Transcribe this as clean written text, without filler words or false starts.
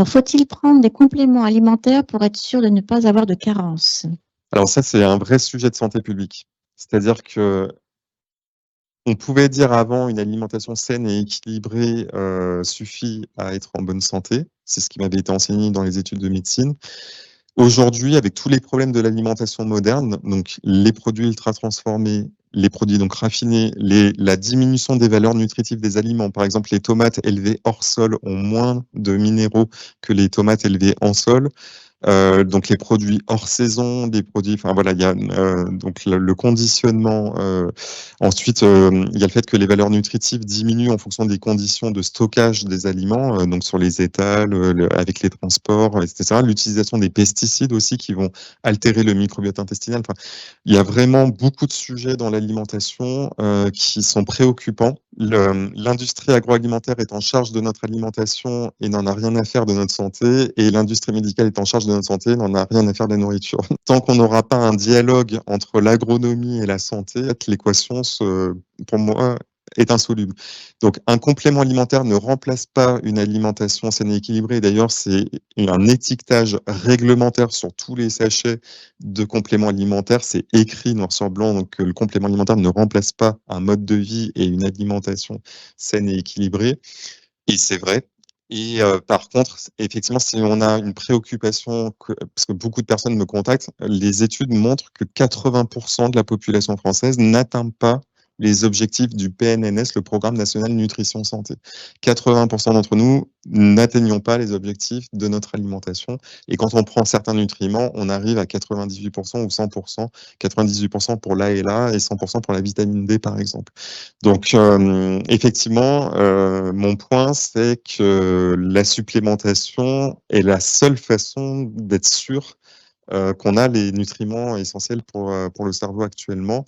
Alors, faut-il prendre des compléments alimentaires pour être sûr de ne pas avoir de carence? Alors ça, c'est un vrai sujet de santé publique. C'est-à-dire que on pouvait dire avant une alimentation saine et équilibrée suffit à être en bonne santé. C'est ce qui m'avait été enseigné dans les études de médecine. Aujourd'hui, avec tous les problèmes de l'alimentation moderne, donc les produits ultra transformés, les produits donc raffinés, la diminution des valeurs nutritives des aliments. Par exemple, les tomates élevées hors sol ont moins de minéraux que les tomates élevées en sol. Donc les produits hors saison, des produits, enfin voilà, il y a donc le conditionnement. Ensuite, il y a le fait que les valeurs nutritives diminuent en fonction des conditions de stockage des aliments, donc sur les étals, avec les transports, etc. L'utilisation des pesticides aussi qui vont altérer le microbiote intestinal. Enfin, il y a vraiment beaucoup de sujets dans l'alimentation qui sont préoccupants. L'industrie agroalimentaire est en charge de notre alimentation et n'en a rien à faire de notre santé, et l'industrie médicale est en charge de notre santé, n'en a rien à faire de la nourriture. Tant qu'on n'aura pas un dialogue entre l'agronomie et la santé, l'équation, pour moi, est insoluble. Donc, un complément alimentaire ne remplace pas une alimentation saine et équilibrée. D'ailleurs, c'est un étiquetage réglementaire sur tous les sachets de compléments alimentaires. C'est écrit noir sur blanc, donc le complément alimentaire ne remplace pas un mode de vie et une alimentation saine et équilibrée. Et c'est vrai. Et par contre, effectivement, si on a une préoccupation, parce que beaucoup de personnes me contactent, les études montrent que 80% de la population française n'atteint pas les objectifs du PNNS, le Programme national nutrition santé. 80% d'entre nous n'atteignons pas les objectifs de notre alimentation. Et quand on prend certains nutriments, on arrive à 98% ou 100%, 98% pour l'A et l'A et 100% pour la vitamine D, par exemple. Donc, effectivement, mon point, c'est que la supplémentation est la seule façon d'être sûr qu'on a les nutriments essentiels pour le cerveau actuellement.